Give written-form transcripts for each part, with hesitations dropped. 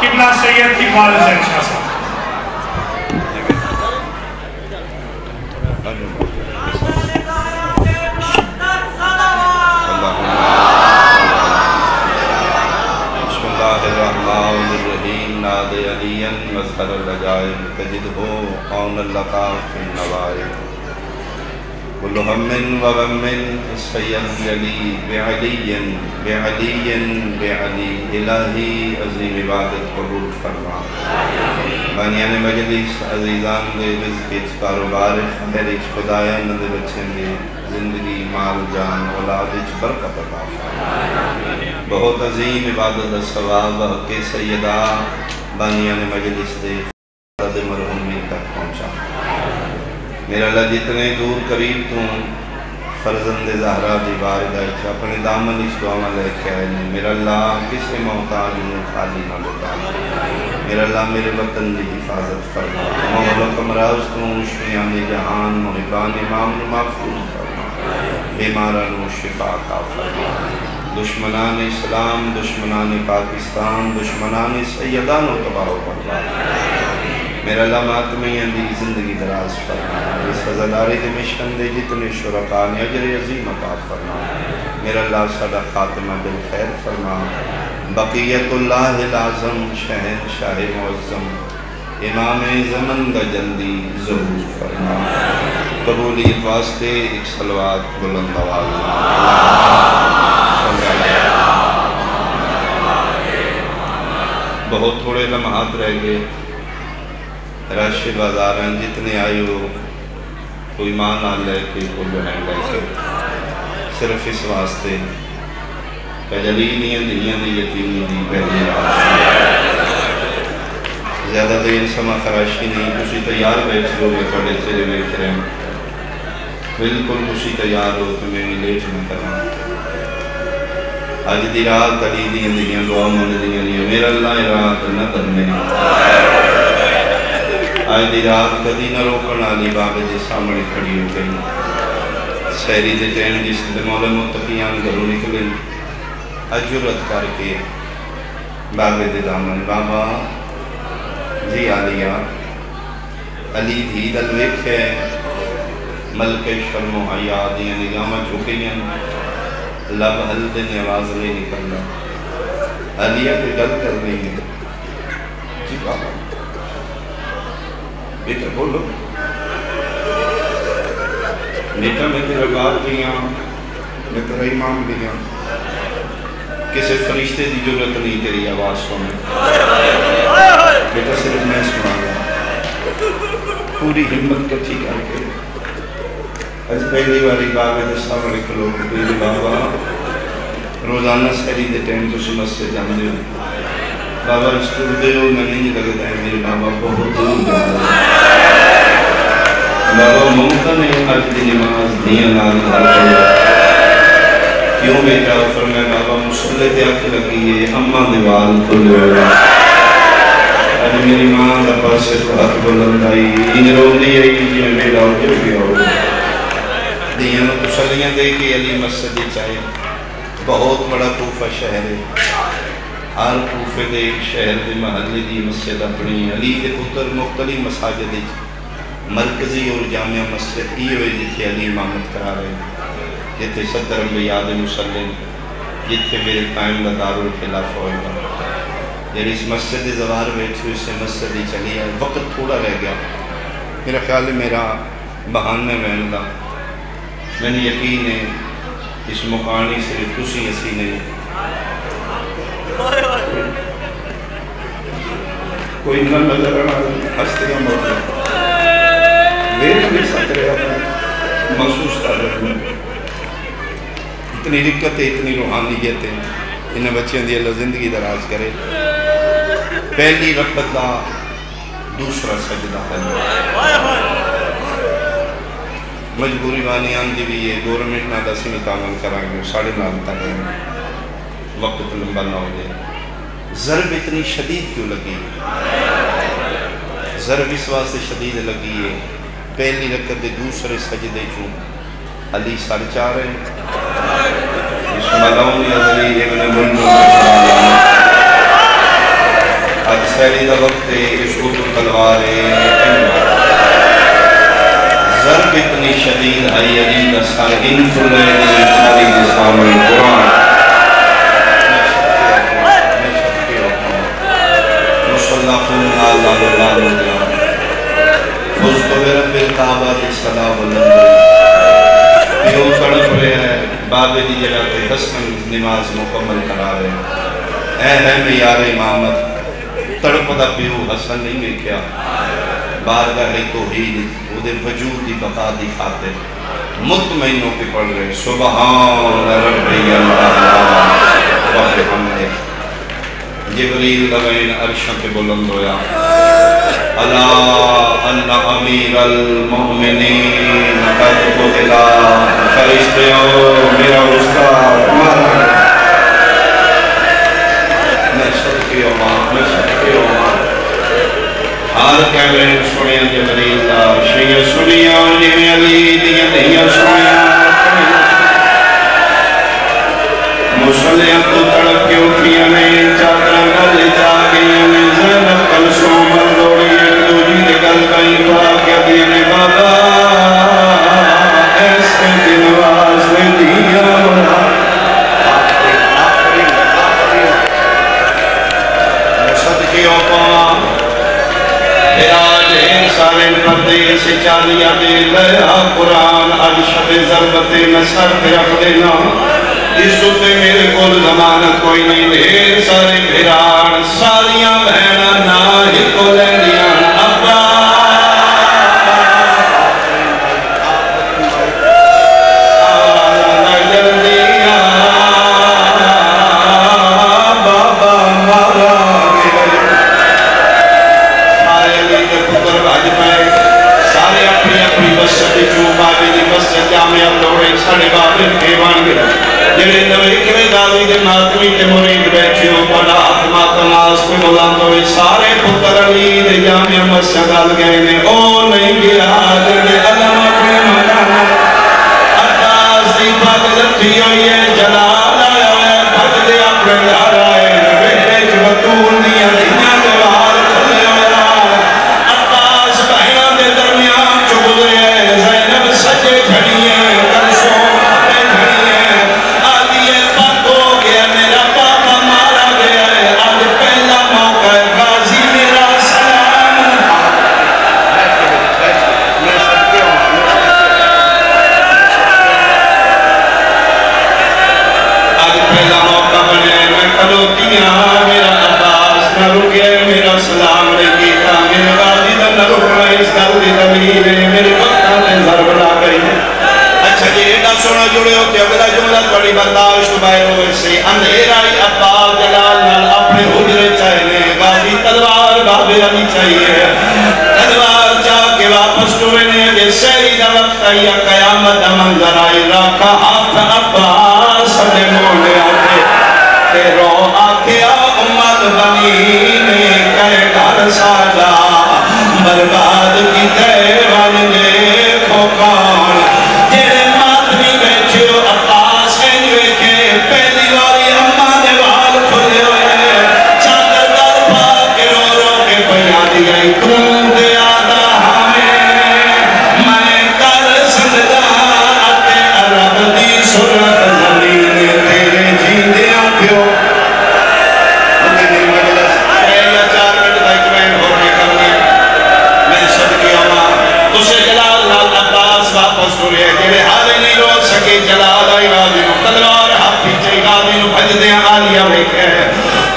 قبلہ سید اقبال حسین شاہ صاحب. بسم اللہ الرحمن الرحیم ناد علی مظہر العجائب تجدہ قون اللقا فی النوائب کل ہم و غم سید علی بعلی بعلی بعلی الہی عظیم عبادت قبول فرما. بانیان مجلس عزیزان دے رزق کاروبار خیر خدایاں دے بچیں دے زندگی مال جان اولاد برکت عطا فرما. بہت عظیم عبادت ثواب حق سیدہ بانیان مجلس دے خالد مرحومین تک پہنچا. میرا اللہ جتنے دور قریب تو فرزند زہرہ دی بارگاہ اپنے دامن اس دعا لے کے آئے. میرا اللہ کسی محتاج نو خالی نہ لٹا. میرا اللہ میرے وطن دی حفاظت فرما. مولک امراض تو شیان جہان محبان امام نو محفوظ فرما. بیماران و شفا عطا فرما. دشمنان اسلام دشمنان پاکستان دشمنان سیدان و تباہ و برباد. میرا اللہ ماتمی اندی زندگی دراز فرما. اس فضلاری دے مشکن دے جتنے شرکان اجر عظیم عطا فرما. میرا اللہ صدا خاتمہ بالخیر فرما. بقیت اللہ العظم شہنشاہ معظم امام زمن دا جلدی ظہور فرما. قبولیت واسطے ایک صلوات بلند آواز بہت تھوڑے لمحات رہ گئے. رش بازاران جتنے آئے ہو کوئی مان آ لے کے کوئی بہن لے کے صرف اس واسطے کہ جلیلیاں دنیا دی یتیمی دی پہلی رات زیادہ دیر سما خراشی نہیں. کسی تیار بیٹھ لو گے پڑے چلے بیٹھ رہے ہیں بالکل کسی تیار ہو تمہیں بھی لیٹ نہ کرنا. آج دی رات علی دی اندیاں دعا مند دیاں نہیں. میرا اللہ رات نہ کرنے آج دی رات کدی نہ روکن آلی بابے دے سامنے کھڑی ہو گئی. سہری دے ٹین جس دے مولا متقیان گھروں نکلیں اجرت کر کے بابے دے دامن بابا جی آلیا علی دھی دل ویک ہے ملک شرم و حیاء دیاں نگامہ جھکیاں لب حل دے نواز لے نکلنا. علیہ پہ گل کر رہی ہے. جی بابا بیٹا بولو. بیٹا میں تیرا باپ بھی ہاں میں تیرا امام بھی ہاں. کسی فرشتے دی ضرورت نہیں تیری آواز سنے. بیٹا صرف میں سنا گا پوری ہمت کٹھی کر کے آج پہلی باری بابے دے سامنے کھلو کہ بابا روزانہ سہری دے ٹائم تو سمجھ سے جان دے بابا اس کو دے ہو میں نہیں لگتا ہے میرے بابا بہت دور جا رہا ہے. بابا ممکن ہے آج دی نماز دیاں لال دھر کیوں بیٹا فرمائے بابا مسلح تے آکھ لگی ہے اممہ دیوال کھلے ہوئے. آج میری ماں دا پاسے تو ہاتھ بلند آئی ان رو نہیں آئی جی میں میرا ہو جو بھی ہو دیاں تسلیاں دے کے علی مسجد چاہے. بہت بڑا کوفہ شہر ہے. ہر کوفے دے ایک شہر دے محلی دی مسجد اپنی علی دے پتر مختلف مساجد دی مرکزی اور جامعہ مسجد یہ ہوئے جتھے علی امامت کرا رہے ہیں. جتھے صدر انبیاء مسلم جتھے میرے قائم دا دار الخلاف ہوئے گا. جب اس مسجد زوار بیٹھی اس سے مسجد ہی چلی ہے. وقت تھوڑا رہ گیا. میرا خیال ہے میرا بہانے میں اللہ میں نے یقین ہے اس مقانی صرف کسی اسی نہیں کوئی نہ نظر ہستیاں موجود میرے بھی سکرے محسوس کر رہے ہیں. اتنی رکتیں اتنی روحانیتیں انہیں بچیاں دی اللہ زندگی دراز کرے. پہلی رکعت دا دوسرا سجدہ ہے. مجبوری بانی آن دی بھی یہ گورنمنٹ نہ دسی میں تعمل کرائیں گے 9:30 تک وقت لمبا نہ ہو جائے. ضرب اتنی شدید کیوں لگی؟ ضرب اس واسطے شدید لگی ہے پہلی رکعت دے دوسرے سجدے چوں علی سر چاہ رہے ہیں. اس ملعون علی ابن منو سیلی دا وقت عشق تو تلوار ضرب اتنی شدید آئی علی نصار انتو لیلی چاری نظام القرآن میں شکتی ہوتا مصلحون اللہ اللہ اللہ فزدو برب التعبات صلاح بلند یوں تڑپ رہے ہیں بابے دی جگہ تے حسن نماز مکمل کرا رہے ہیں اے معیار امامت تڑپ دا پیو حسن نہیں دیکھیا بارگاہ توحید وہ دے وجود دی بقا دی خاطر مطمئنوں پہ پڑھ رہے سبحان ربی اللہ وبحمدہ جبریل لوین عرشوں پہ بلند ہویا الا ان امیر المؤمنین قد قتلا فرشتیوں میرا استاد میں صدقی ماں ہر کہلے سنیا جبریل شیع سنیا جنہیں علی دیا دیا سنیا مسلیاں تو تڑپ کے اٹھیا نے چادرہ گل چاگیا نے زینب کلسوم مردوڑی ایک دوجی نے گل کئی پاکیا دیا نے بابا ایسے دنواز نے دیا صدقیوں پاں پھر سارے پردے سے چالیا دے لیا قرآن آج شب ضربت نصر پہ رکھ دینا اس تے میرے کول زمانت کوئی نہیں دیر سارے بھیران ساریاں بہنا نہ ہی کو لیندیاں ابا آنا جلدیاں بابا مارا سارے علی کے پتر بھاج پائے سارے اپنی اپنی بسط جو بابے دی بسط جامعہ دوڑے ساڑے بابے کے بان گئے جنہیں نوے کے غازی کے ماتمی کے مرید بیٹھے ہو پڑا آتما تماس پہ بلند ہوئے سارے پتر علی دے جامعہ مسجد آل گئے نے او نہیں گیا جنہیں علم اپنے مکانا عباس دی پاک لٹھی ہوئی ہے جلال آیا ہے بھج دے اپنے دار آئے بیٹے جو بطول دیا دنیا دوار کھلے ہوئے عباس بہنہ دے درمیان جو گزرے ہیں زینب سجے کھڑی ہیں کلسوں جڑے ہوتے اگلا جملہ بڑی برداشت باہر ہوئے سے اندھیرائی عباس جلال نال اپنے حجرے چاہیے غازی تلوار بابے علی چاہیے تلوار چاہ کے واپس ٹورنے جے سہری دا وقت آئی قیامت دا منظر آئی راکھا ہاتھ عباس دے موڑے آتے تیرو آکھیا امت بنی نے کہے گھر سالا برباد کی دیوان جے کھوکان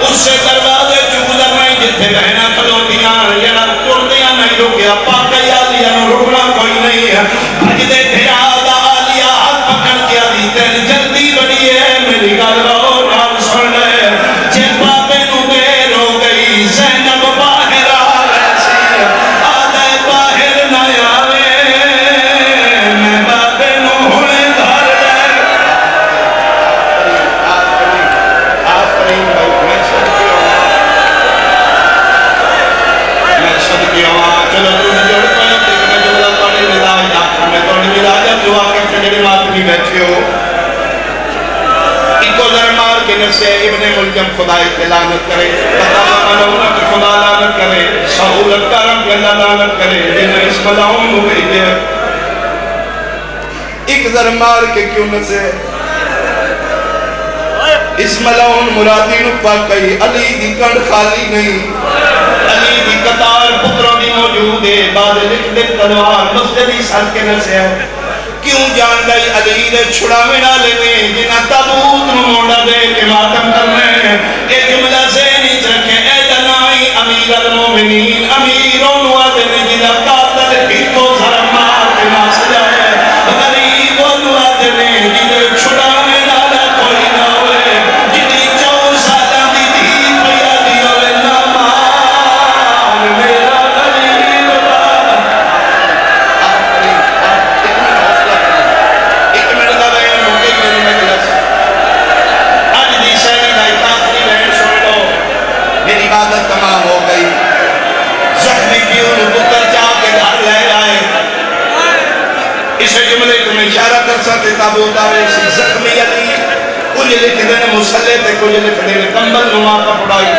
اس سے دروازے چودر نہیں جتھے بہنہ کھلوٹیاں یہاں کردیاں نہیں رکیا پاکی آلیہ نو رکنا کوئی نہیں ہے بھجدے بھیرادہ آلیہ ہاتھ پکڑ کیا دیتے جلدی بڑی ہے میری گل رو نام سن لے جے بابے نو دیر ہو گئی زینب باہر آوے سی آدھے باہر نہ آوے میں بابے نو ہونے دھار لے آفرین بھائی میں صدقی ہوا چلو جب خدا اتنے لعنت کرے بطالہ ملونہ کہ خدا لعنت کرے سہولت کارم کہ اللہ لعنت کرے جنہیں اس ملاؤن ہو گئی دے ایک ذر مار کے کیوں نہ سے اس ملاؤن مرادی نپا کئی علی دی کنڈ خالی نہیں علی دی قطار پتروں دی موجود ہے بعد لکھ دے تلوار مسجدی سال کے نہ سے ہے کیوں جان گئی علی دے چھڑا میں نہ لینے جنہ تابوت موڑا دے کے ماتم کرنے ایک جملہ سے نیچ رکھے اے دنائی امیر المومنین امیرون وعدن جنہ قاتل ہی کو ظلم مار کے ناس جائے غریب وعدن جنہ چھڑا میں نہ لے کوئی نہ ہوئے جنہ چو سالہ دی دی پیا دی ہوئے نامان میرا غریب عبادت تمام ہو گئی زخمی پیون پتر چاہ کے گھر لے آئے اسے جملے تمہیں اشارہ کر سکتے تابوت آئے اسی زخمی علی کچھ لکھ دینے مسلح تے کچھ لکھ دینے کمبل نما کا پڑھائی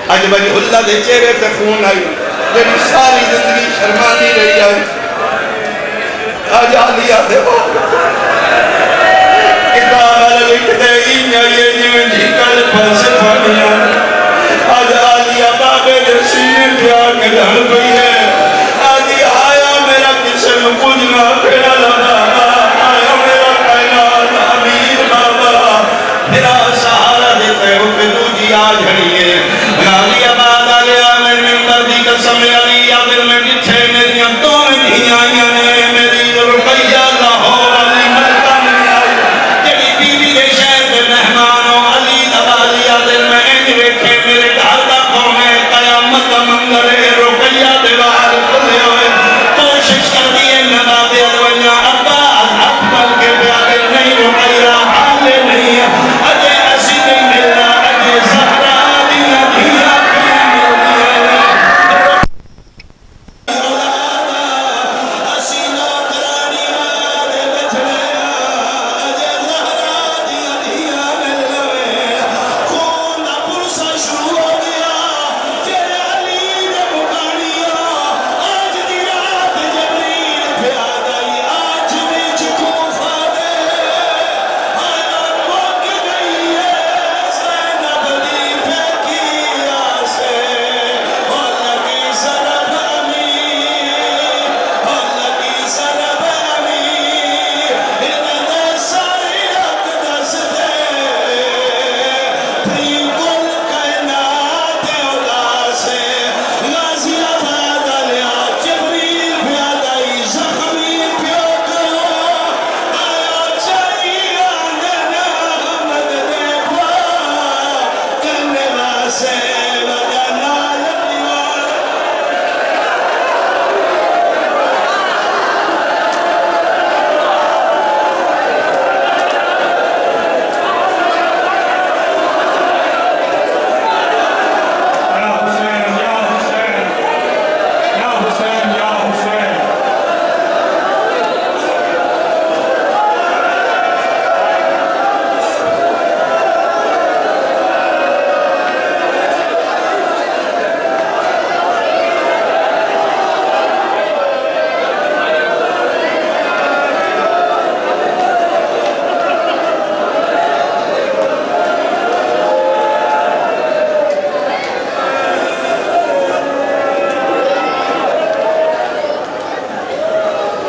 آج بھائی اللہ دے چہرے تے خون آئی جنہی ساری زندگی شرمانی رہی آئی آج آلیا دے وہ کتاب لکھ دے یہ جمیں جی کل پر صفانیاں آج آلیا بابے رسینے پیا کے جان پئی ہے آج آیا میرا قسم کچھ نہ پھیرا لگا آیا میرا کائنات امیر بابا میرا سہارا دیتے ہو کہ تو جی آج ہڑی ہے آلیا باد آلیا میرے ممبر دی قسم علی آدر میں جتھے میری انتوں میں دھی آئیاں نے میری رقیہ لاہور علی ملکہ میں آئی جڑی بی بی دے شہر کے مہمانوں علی دبالی آدر میں انج ویکھے میرے گھر دا قوم ہے قیامت دا منظر ہے رقیہ دیوار کھلے ہوئے کوشش کر دیئے نباب ادوانیاں ابا حق بل کے پیادر نہیں رقیہ حال نہیں اجے اسی نہیں ملنا اجے زہرہ دیا دیا